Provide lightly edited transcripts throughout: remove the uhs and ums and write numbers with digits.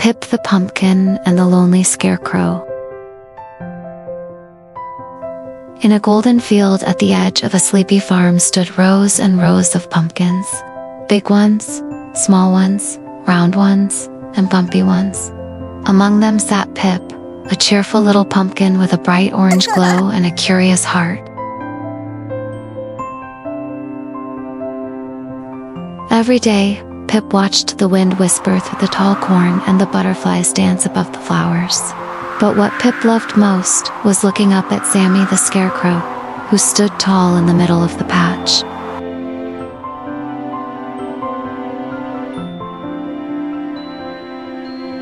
Pip the Pumpkin and the Lonely Scarecrow. In a golden field at the edge of a sleepy farm stood rows and rows of pumpkins. Big ones, small ones, round ones, and bumpy ones. Among them sat Pip, a cheerful little pumpkin with a bright orange glow and a curious heart. Every day, Pip watched the wind whisper through the tall corn and the butterflies dance above the flowers. But what Pip loved most was looking up at Sammy the Scarecrow, who stood tall in the middle of the patch.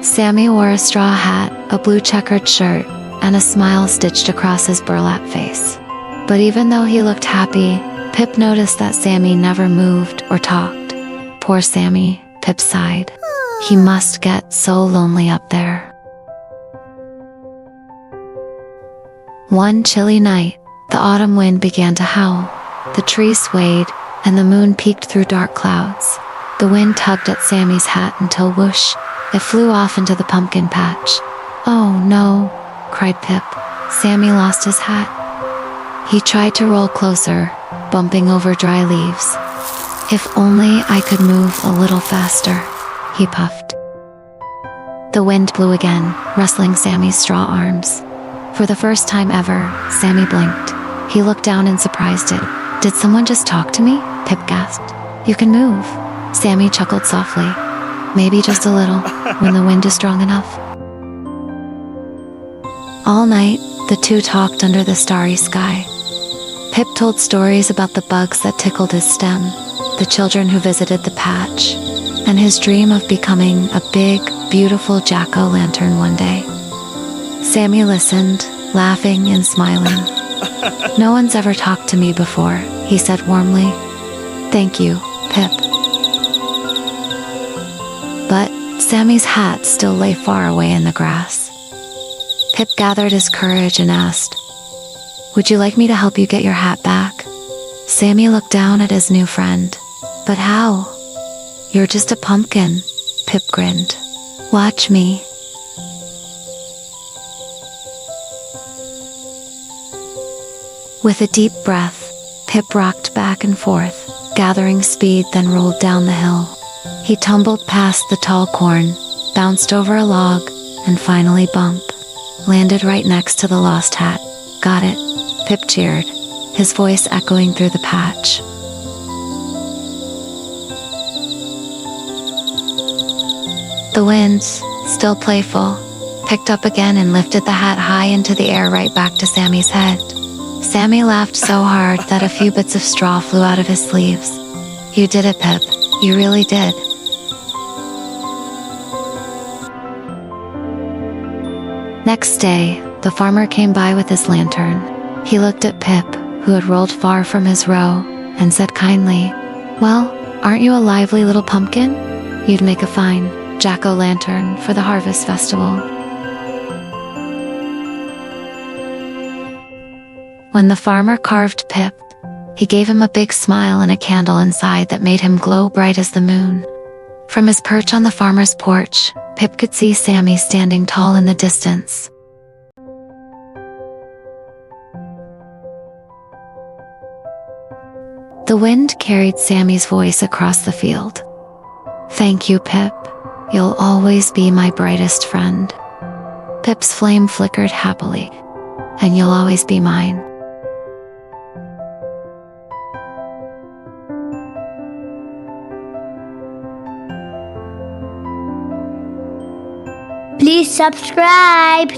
Sammy wore a straw hat, a blue checkered shirt, and a smile stitched across his burlap face. But even though he looked happy, Pip noticed that Sammy never moved or talked. Poor Sammy, Pip sighed. He must get so lonely up there. One chilly night, the autumn wind began to howl. The trees swayed, and the moon peeked through dark clouds. The wind tugged at Sammy's hat until whoosh, it flew off into the pumpkin patch. "Oh no," cried Pip. Sammy lost his hat. He tried to roll closer, bumping over dry leaves. "If only I could move a little faster," he puffed. The wind blew again, rustling Sammy's straw arms. For the first time ever, Sammy blinked. He looked down in surprise. Did someone just talk to me?" Pip gasped. "You can move." Sammy chuckled softly. "Maybe just a little, when the wind is strong enough." All night, the two talked under the starry sky. Pip told stories about the bugs that tickled his stem, the children who visited the patch, and his dream of becoming a big, beautiful jack-o'-lantern one day. Sammy listened, laughing and smiling. "No one's ever talked to me before," he said warmly. "Thank you, Pip." But Sammy's hat still lay far away in the grass. Pip gathered his courage and asked, "Would you like me to help you get your hat back?" Sammy looked down at his new friend. "But how?" "You're just a pumpkin," Pip grinned. "Watch me." With a deep breath, Pip rocked back and forth, gathering speed, then rolled down the hill. He tumbled past the tall corn, bounced over a log, and finally landed right next to the lost hat. "Got it," Pip cheered, his voice echoing through the patch. The wind, still playful, picked up again and lifted the hat high into the air right back to Sammy's head. Sammy laughed so hard that a few bits of straw flew out of his sleeves. "You did it, Pip. You really did." Next day, the farmer came by with his lantern. He looked at Pip, who had rolled far from his row, and said kindly, "Well, aren't you a lively little pumpkin? You'd make a fine jack-o'-lantern for the harvest festival." When the farmer carved Pip, he gave him a big smile and a candle inside that made him glow bright as the moon. From his perch on the farmer's porch, Pip could see Sammy standing tall in the distance. The wind carried Sammy's voice across the field. "Thank you, Pip. You'll always be my brightest friend." Pip's flame flickered happily. "And you'll always be mine." Please subscribe.